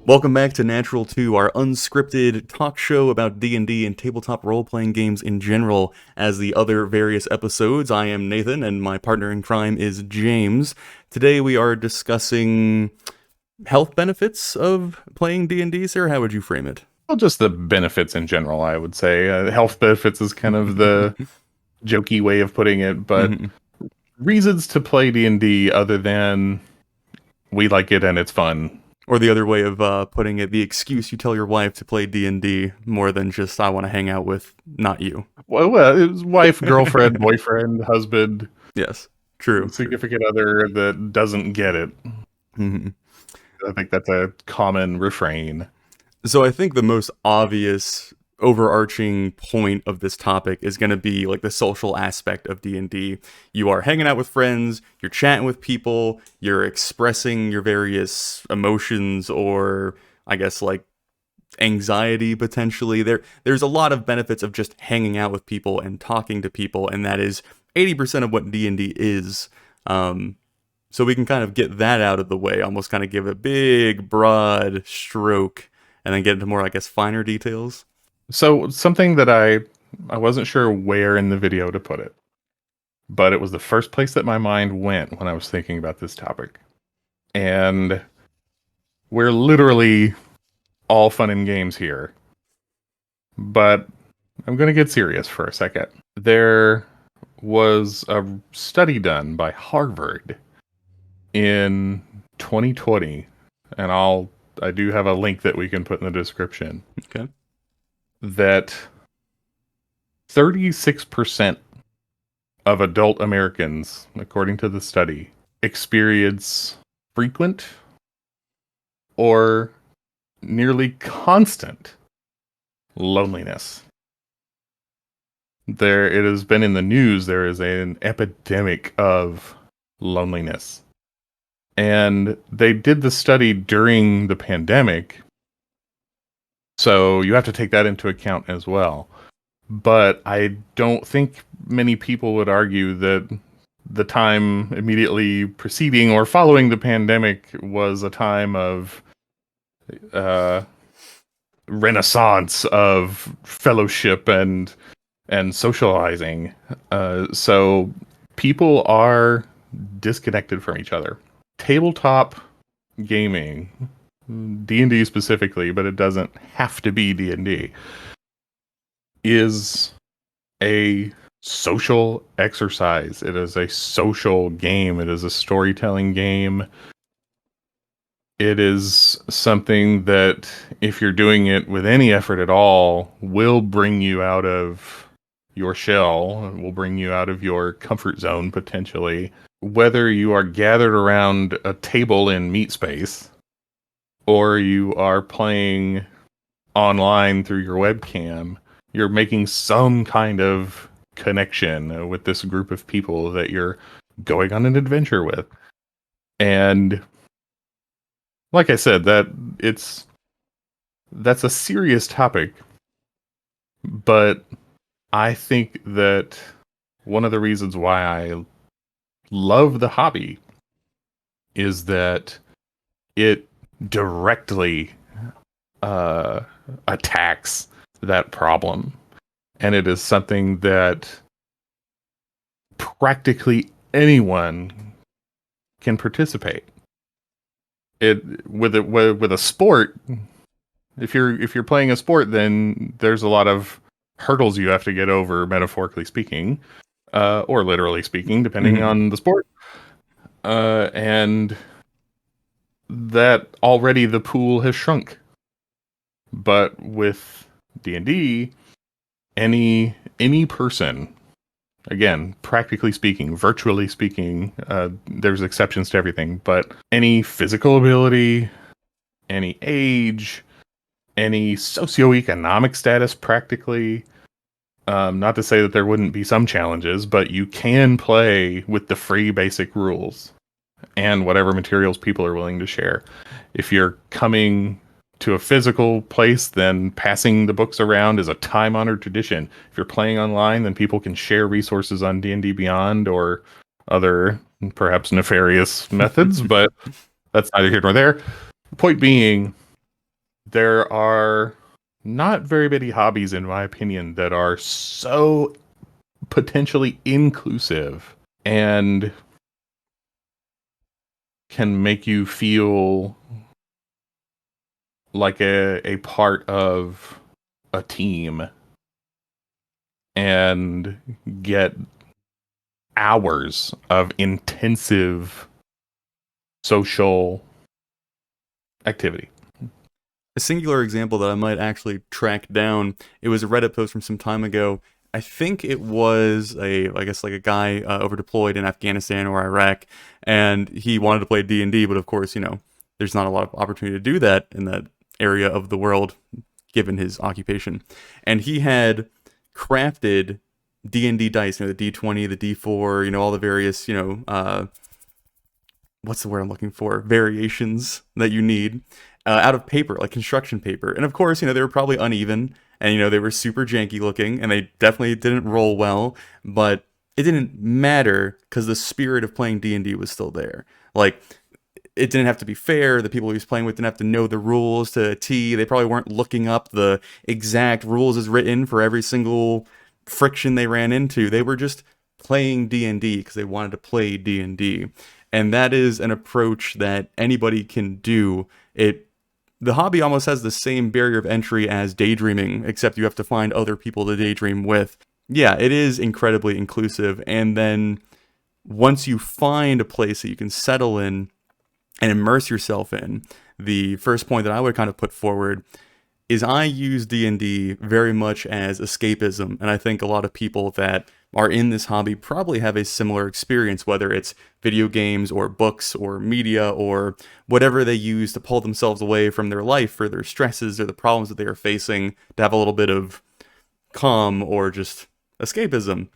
Welcome back to Natural 2, our unscripted talk show about D&D and tabletop role-playing games in general. As the other various episodes, I am Nathan, and my partner in crime is James. Today we are discussing health benefits of playing D&D. Sarah, how would you frame it? Well, just the benefits in general, I would say. Health benefits is kind of the jokey way of putting it, but reasons to play D&D other than we like it and it's fun. Or the other way of putting it, the excuse you tell your wife to play D&D more than just, I want to hang out with not you. Well, it was wife, girlfriend, boyfriend, husband. Yes, true. Significant other that doesn't get it. Mm-hmm. I think that's a common refrain. So I think the most obvious overarching point of this topic is going to be like the social aspect of D&D. You are hanging out with friends, you're chatting with people, you're expressing your various emotions or I guess like anxiety potentially. There's a lot of benefits of just hanging out with people and talking to people, and that is 80% of what D&D is. So we can kind of get that out of the way, almost kind of give a big broad stroke and then get into more, I guess, finer details. So something that I wasn't sure where in the video to put it, but it was the first place that my mind went when I was thinking about this topic. And we're literally all fun and games here. But I'm going to get serious for a second. There was a study done by Harvard in 2020, and I do have a link that we can put in the description. Okay. That 36% of adult Americans, according to the study, experience frequent or nearly constant loneliness. It has been in the news, there is an epidemic of loneliness. And they did the study during the pandemic, so you have to take that into account as well. But I don't think many people would argue that the time immediately preceding or following the pandemic was a time of renaissance of fellowship and socializing. So people are disconnected from each other. Tabletop gaming, D&D specifically, but it doesn't have to be D&D, is a social exercise. It is a social game. It is a storytelling game. It is something that, if you're doing it with any effort at all, will bring you out of your shell, will bring you out of your comfort zone, potentially. Whether you are gathered around a table in meat space, or you are playing online through your webcam, you're making some kind of connection with this group of people that you're going on an adventure with. And like I said, that's a serious topic, but I think that one of the reasons why I love the hobby is that it directly attacks that problem, and it is something that practically anyone can participate. With a sport, if you're playing a sport, then there's a lot of hurdles you have to get over, metaphorically speaking, or literally speaking, depending on the sport. And that already the pool has shrunk. But with D&D, any person, again, practically speaking, virtually speaking, there's exceptions to everything, but any physical ability, any age, any socioeconomic status, practically, not to say that there wouldn't be some challenges, but you can play with the free basic rules and whatever materials people are willing to share. If you're coming to a physical place, then passing the books around is a time-honored tradition. If you're playing online, then people can share resources on D&D Beyond or other, perhaps nefarious methods, but that's neither here nor there. The point being, there are not very many hobbies, in my opinion, that are so potentially inclusive and can make you feel like a part of a team and get hours of intensive social activity. A singular example that I might actually track down, it was a Reddit post from some time ago. I think it was I guess like a guy over deployed in Afghanistan or Iraq, and he wanted to play D&D, but of course, there's not a lot of opportunity to do that in that area of the world, given his occupation. And he had crafted D&D dice, the D20, the D4, all the various, what's the word I'm looking for? Variations that you need out of paper, like construction paper. And of course, they were probably uneven and, they were super janky looking and they definitely didn't roll well, but it didn't matter because the spirit of playing D&D was still there. Like, it didn't have to be fair. The people he was playing with didn't have to know the rules to a T. They probably weren't looking up the exact rules as written for every single friction they ran into. They were just playing D&D because they wanted to play D&D. And that is an approach that anybody can do. The hobby almost has the same barrier of entry as daydreaming, except you have to find other people to daydream with. Yeah, it is incredibly inclusive. And then once you find a place that you can settle in and immerse yourself in, the first point that I would kind of put forward is I use D&D very much as escapism, and I think a lot of people that are in this hobby probably have a similar experience, whether it's video games or books or media or whatever they use to pull themselves away from their life or their stresses or the problems that they are facing, to have a little bit of calm or just escapism.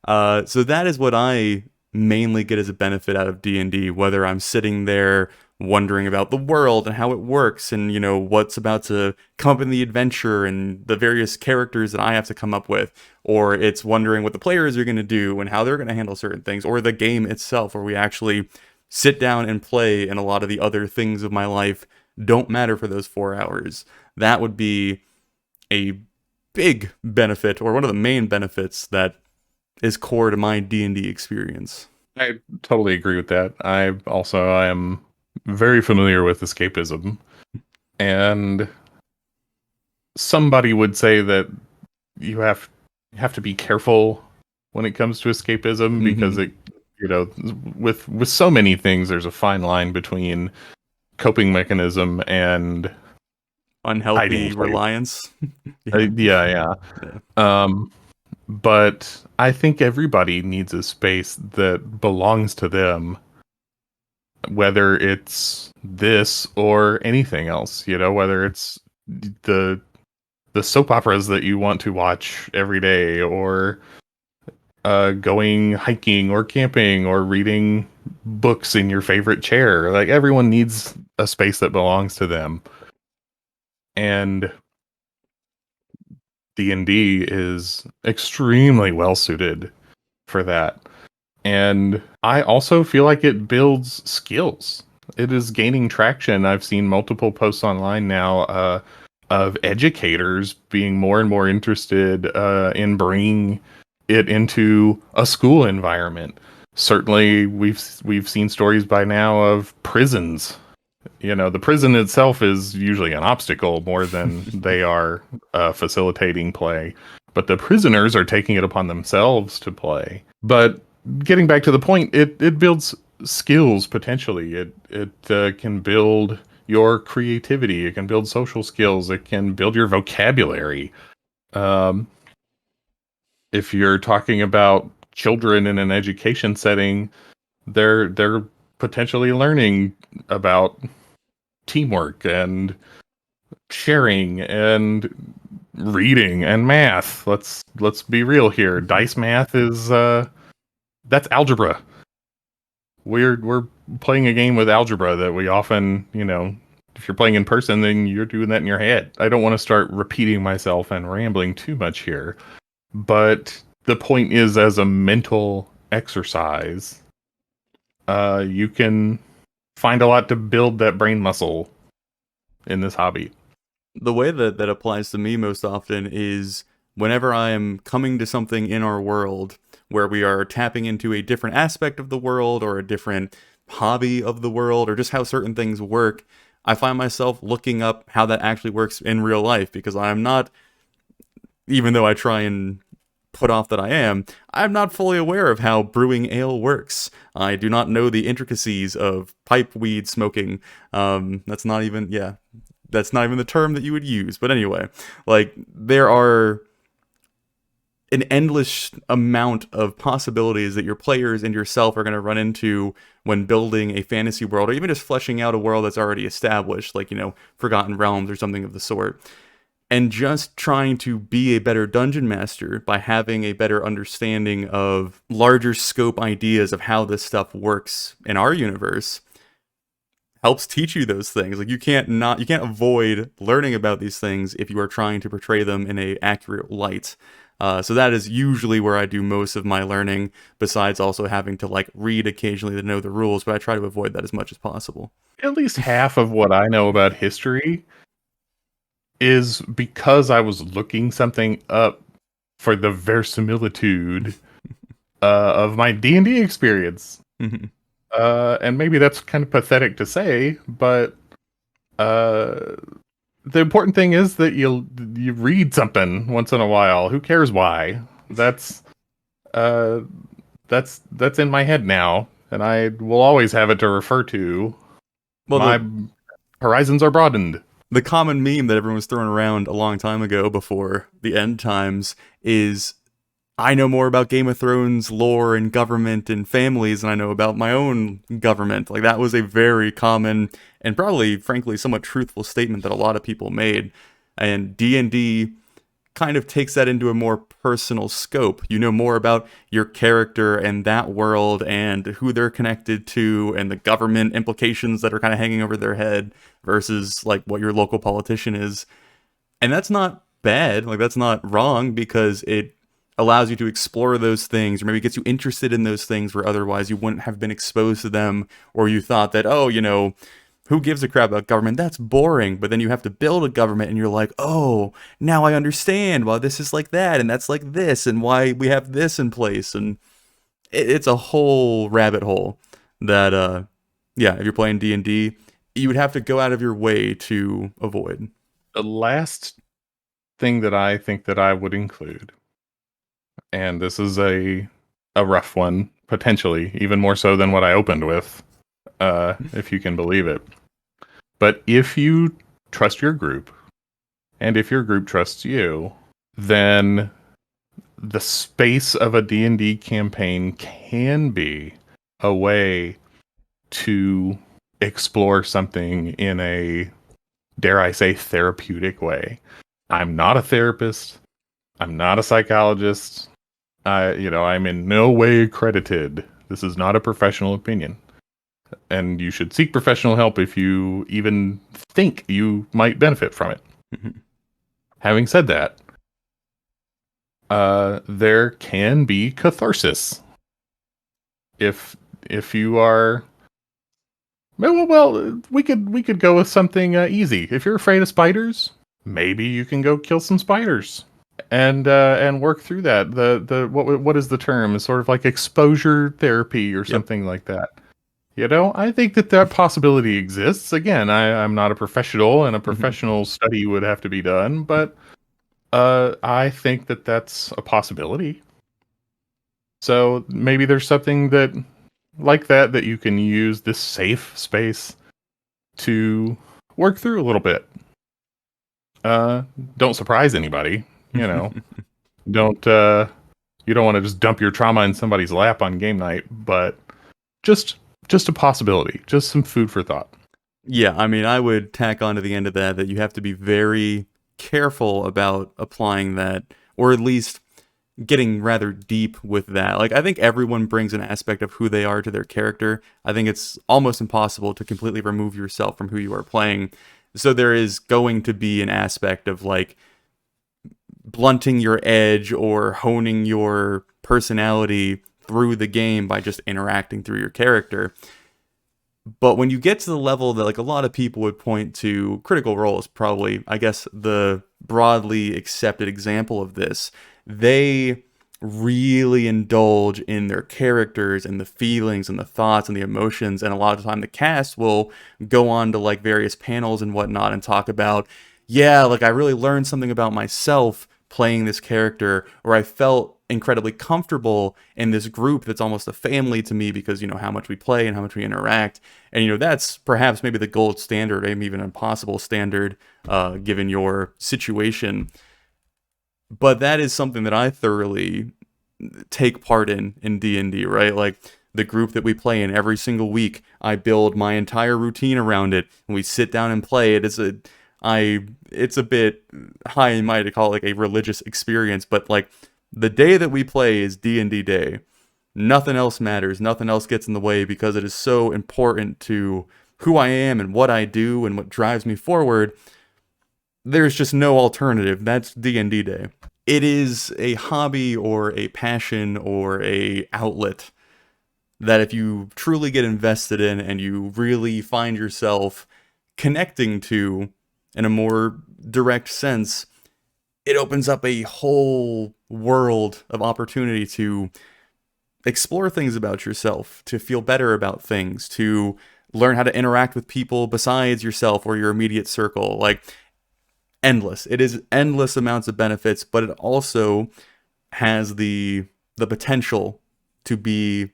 So that is what I mainly get as a benefit out of D&D, whether I'm sitting there wondering about the world and how it works and, what's about to come up in the adventure and the various characters that I have to come up with, or it's wondering what the players are going to do and how they're going to handle certain things, or the game itself where we actually sit down and play and a lot of the other things of my life don't matter for those 4 hours. That would be a big benefit, or one of the main benefits that is core to my D&D experience. I totally agree with that. I am very familiar with escapism, and somebody would say that you have to be careful when it comes to escapism, because it, with so many things, there's a fine line between coping mechanism and Unhealthy reliance. Yeah. But I think everybody needs a space that belongs to them, whether it's this or anything else, whether it's the soap operas that you want to watch every day, or going hiking or camping or reading books in your favorite chair. Like, everyone needs a space that belongs to them. And D&D is extremely well suited for that. And I also feel like it builds skills. It is gaining traction. I've seen multiple posts online now of educators being more and more interested in bringing it into a school environment. Certainly, we've seen stories by now of prisons. The prison itself is usually an obstacle more than they are facilitating play. But the prisoners are taking it upon themselves to play. But getting back to the point, it builds skills potentially. It can build your creativity. It can build social skills. It can build your vocabulary. If you're talking about children in an education setting, they're potentially learning about teamwork and sharing and reading and math. Let's be real here. Dice math is that's algebra. We're playing a game with algebra that we often, if you're playing in person, then you're doing that in your head. I don't want to start repeating myself and rambling too much here, but the point is, as a mental exercise, you can find a lot to build that brain muscle in this hobby. The way that that applies to me most often is whenever I am coming to something in our world where we are tapping into a different aspect of the world or a different hobby of the world or just how certain things work, I find myself looking up how that actually works in real life because I'm not, even though I try and put off that I'm not fully aware of how brewing ale works. I do not know the intricacies of pipe weed smoking. That's not even, yeah, that's not even the term that you would use. But anyway, like there are an endless amount of possibilities that your players and yourself are going to run into when building a fantasy world or even just fleshing out a world that's already established, like, Forgotten Realms or something of the sort. And just trying to be a better dungeon master by having a better understanding of larger scope ideas of how this stuff works in our universe helps teach you those things. Like you can't avoid learning about these things if you are trying to portray them in a accurate light. So that is usually where I do most of my learning, besides also having to like read occasionally to know the rules, but I try to avoid that as much as possible. At least half of what I know about history is because I was looking something up for the verisimilitude of my D&D experience. Mhm. And maybe that's kind of pathetic to say, but uh, the important thing is that you read something once in a while. Who cares why? That's uh, that's in my head now, and I will always have it to refer to. Well, My horizons are broadened. the common meme that everyone was throwing around a long time ago before the end times is I know more about Game of Thrones lore and government and families than I know about my own government. Like that was a very common and probably frankly somewhat truthful statement that a lot of people made. And D&D kind of takes that into a more personal scope. You know more about your character and that world and who they're connected to and the government implications that are kind of hanging over their head versus like what your local politician is. And that's not bad. Like that's not wrong because it allows you to explore those things or maybe gets you interested in those things where otherwise you wouldn't have been exposed to them or you thought that, oh, who gives a crap about government? That's boring. But then you have to build a government and you're like, oh, now I understand why this is like that and that's like this and why we have this in place. And it's a whole rabbit hole that, yeah, if you're playing D&D, you would have to go out of your way to avoid. The last thing that I think that I would include, and this is a rough one, potentially, even more so than what I opened with, if you can believe it. But if you trust your group, and if your group trusts you, then the space of a D&D campaign can be a way to explore something in a, dare I say, therapeutic way. I'm not a therapist. I'm not a psychologist. I'm in no way accredited. This is not a professional opinion. And you should seek professional help if you even think you might benefit from it. Having said that, there can be catharsis if you are well, we could go with something easy. If you're afraid of spiders, maybe you can go kill some spiders and work through that. The what is the term? It's sort of like exposure therapy or Yep. something like that. I think that possibility exists. Again, I'm not a professional, and a professional study would have to be done, but I think that that's a possibility. So maybe there's something that like that you can use this safe space to work through a little bit. Don't surprise anybody, Don't you don't want to just dump your trauma in somebody's lap on game night, but just a possibility, just some food for thought. Yeah, I mean, I would tack on to the end of that you have to be very careful about applying that, or at least getting rather deep with that. Like, I think everyone brings an aspect of who they are to their character. I think it's almost impossible to completely remove yourself from who you are playing. So there is going to be an aspect of like blunting your edge or honing your personality through the game by just interacting through your character. But when you get to the level that like a lot of people would point to, Critical Role is probably, I guess, the broadly accepted example of this. They really indulge in their characters and the feelings and the thoughts and the emotions, and a lot of the time the cast will go on to like various panels and whatnot and talk about, yeah, like I really learned something about myself playing this character, or I felt incredibly comfortable in this group that's almost a family to me because, you know, how much we play and how much we interact. And, you know, that's perhaps maybe the gold standard, maybe even an impossible standard, given your situation. But that is something that I thoroughly take part in D&D, right? Like the group that we play in every single week, I build my entire routine around it, and we sit down and play it. It's a bit high and mighty to call it like a religious experience, but like the day that we play is D&D day. Nothing else matters. Nothing else gets in the way because it is so important to who I am and what I do and what drives me forward. There's just no alternative. That's D&D day. It is a hobby or a passion or a outlet that if you truly get invested in and you really find yourself connecting to in a more direct sense, it opens up a whole world of opportunity to explore things about yourself, to feel better about things, to learn how to interact with people besides yourself or your immediate circle. Like, endless. It is endless amounts of benefits, but it also has the potential to be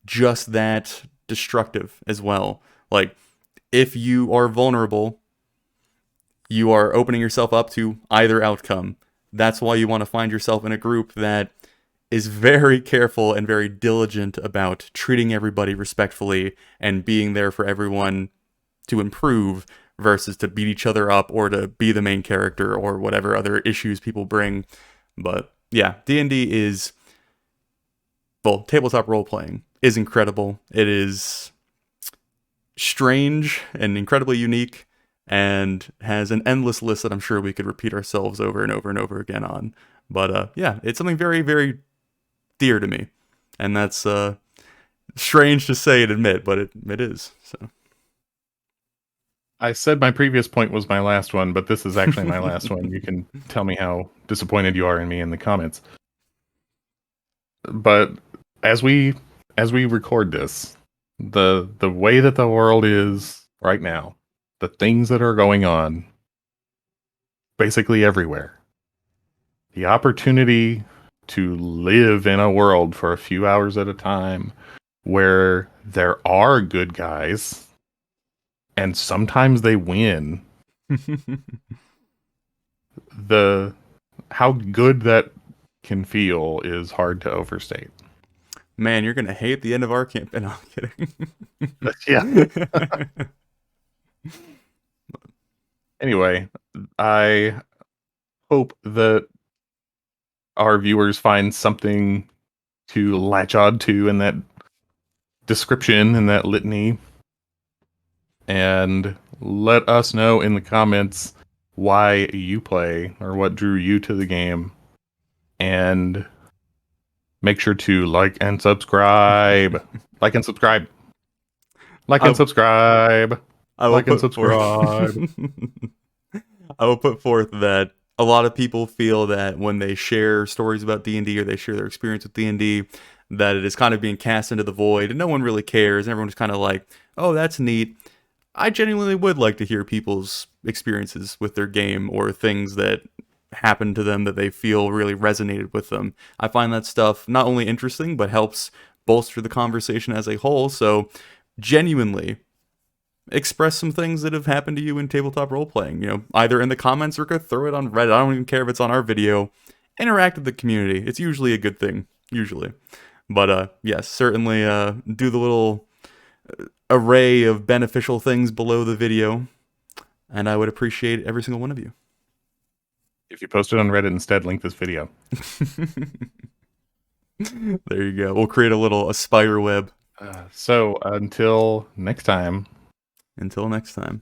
just that destructive as well. Like, if you are vulnerable, you are opening yourself up to either outcome. That's why you want to find yourself in a group that is very careful and very diligent about treating everybody respectfully and being there for everyone to improve versus to beat each other up or to be the main character or whatever other issues people bring. But yeah, D&D is, well, tabletop role-playing is incredible. It is strange and incredibly unique and has an endless list that I'm sure we could repeat ourselves over and over and over again on. But yeah, it's something very, very dear to me. And that's strange to say and admit, but it is. So. I said my previous point was my last one, but this is actually my last one. You can tell me how disappointed you are in me in the comments. But as we record this, the way that the world is right now, the things that are going on basically everywhere, the opportunity to live in a world for a few hours at a time where there are good guys and sometimes they win, the how good that can feel is hard to overstate. Man, you're gonna hate the end of our campaign. No, I'm kidding. Yeah. Anyway, I hope that our viewers find something to latch on to in that description, in that litany, and let us know in the comments why you play or what drew you to the game. And make sure to like and subscribe. Like and subscribe. Like and subscribe. I will Like and put subscribe. I will put forth that a lot of people feel that when they share stories about D&D or they share their experience with D&D, that it is kind of being cast into the void and no one really cares. And everyone's kind of like, oh, that's neat. I genuinely would like to hear people's experiences with their game or things that happened to them that they feel really resonated with them. I find that stuff not only interesting, but helps bolster the conversation as a whole. So genuinely express some things that have happened to you in tabletop role playing, you know, either in the comments or throw it on Reddit. I don't even care if it's on our video. Interact with the community. It's usually a good thing, usually. But yes, certainly do the little array of beneficial things below the video, and I would appreciate every single one of you. If you post it on Reddit instead, link this video. There you go. We'll create a spider web. So until next time. Until next time.